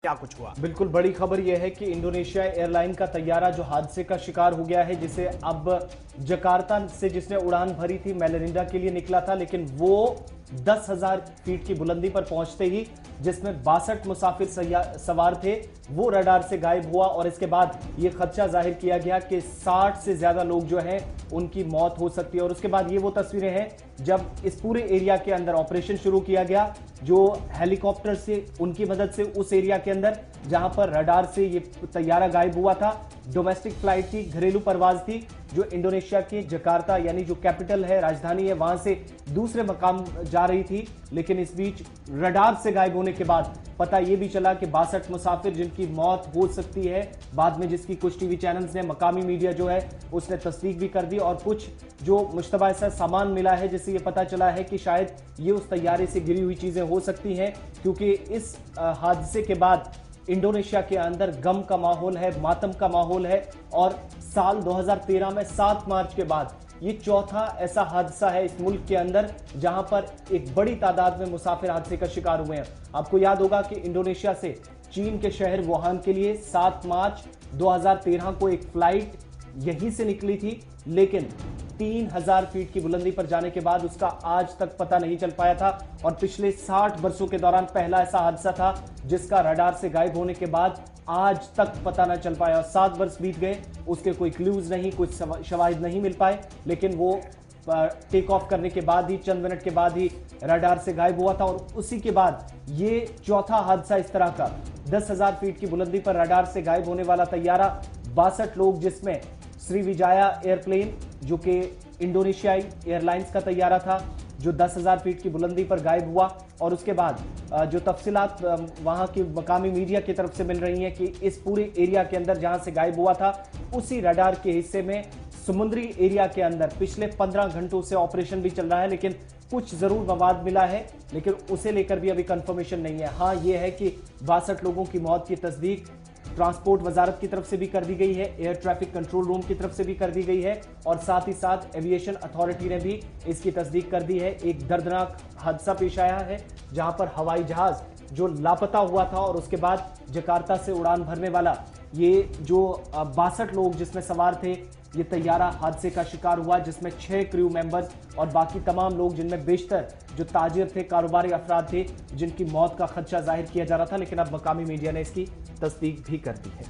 क्या कुछ हुआ? बिल्कुल बड़ी खबर यह है कि इंडोनेशिया एयरलाइन का तैयारा जो हादसे का शिकार हो गया है, जिसे अब जकार्ता से जिसने उड़ान भरी थी मेलिंडा के लिए निकला था, लेकिन वो 10,000 फीट की बुलंदी पर पहुंचते ही जिसमें 62 मुसाफिर सवार थे वो रडार से गायब हुआ। और इसके बाद ये खदशा जाहिर किया गया कि 60 से ज्यादा लोग जो हैं उनकी मौत हो सकती है। और उसके बाद ये वो तस्वीरें हैं जब इस पूरे एरिया के अंदर ऑपरेशन शुरू किया गया, जो हेलीकॉप्टर से उनकी मदद से उस एरिया के अंदर जहां पर रडार से ये तैयारा गायब हुआ था। डोमेस्टिक फ्लाइट थी, घरेलू परवाज थी, जो इंडोनेशिया की जकार्ता यानी जो कैपिटल है, राजधानी है, वहां से दूसरे मकाम जा रही थी। लेकिन इस बीच रडार से गायब होने के बाद पता यह भी चला कि 62 मुसाफिर जिनकी मौत हो सकती है, बाद में जिसकी कुछ टीवी चैनल्स ने, मकामी मीडिया जो है उसने तस्दीक भी कर दी। और कुछ जो मुश्तबा ऐसा सामान मिला है जिससे ये पता चला है कि शायद ये उस तैयारे से गिरी हुई चीजें हो सकती हैं, क्योंकि इस हादसे के बाद इंडोनेशिया के अंदर गम का माहौल है, मातम का माहौल है। और साल 2013 में 7 मार्च के बाद ये चौथा ऐसा हादसा है इस मुल्क के अंदर जहां पर एक बड़ी तादाद में मुसाफिर हादसे का शिकार हुए हैं। आपको याद होगा कि इंडोनेशिया से चीन के शहर वुहान के लिए 7 मार्च 2013 को एक फ्लाइट यहीं से निकली थी, लेकिन 3000 फीट की बुलंदी पर जाने के बाद उसका आज तक पता नहीं चल पाया था। और पिछले 60 वर्षों के दौरान पहला ऐसा हादसा था जिसका रडार से गायब होने के बाद आज तक पता न चल पाया। 7 वर्ष बीत गए, उसके कोई क्लूज नहीं, कुछ शवाहिद नहीं मिल पाए, लेकिन वो टेक ऑफ करने के बाद ही, चंद मिनट के बाद ही रडार से गायब हुआ था। और उसी के बाद ये चौथा हादसा इस तरह का, 10,000 फीट की बुलंदी पर रडार से गायब होने वाला तैयारा, 62 लोग, जिसमें श्रीविजाया एयरप्लेन जो कि इंडोनेशियाई एयरलाइंस का तैयारा था, जो 10,000 फीट की बुलंदी पर गायब हुआ। और उसके बाद जो तफसीलात वहां की मकामी मीडिया की तरफ से मिल रही हैं कि इस पूरे एरिया के अंदर जहां से गायब हुआ था, उसी रडार के हिस्से में समुद्री एरिया के अंदर पिछले 15 घंटों से ऑपरेशन भी चल रहा है, लेकिन कुछ जरूर मवाद मिला है, लेकिन उसे लेकर भी अभी कंफर्मेशन नहीं है। हाँ, यह है कि 62 लोगों की मौत की तस्दीक ट्रांसपोर्ट वजारत की तरफ से भी कर दी गई है, एयर ट्रैफिक कंट्रोल रूम की तरफ से भी कर दी गई है, और साथ ही साथ एविएशन अथॉरिटी ने भी इसकी तस्दीक कर दी है। एक दर्दनाक हादसा पेश आया है जहां पर हवाई जहाज जो लापता हुआ था और उसके बाद जकार्ता से उड़ान भरने वाला ये जो 62 लोग जिसमें सवार थे, ये तैयारा हादसे का शिकार हुआ, जिसमें 6 क्रू मेंबर्स और बाकी तमाम लोग, जिनमें बेशतर जो ताजिर थे, कारोबारी अफराद थे, जिनकी मौत का खदशा जाहिर किया जा रहा था। लेकिन अब मकामी मीडिया ने इसकी तस्दीक भी कर दी है।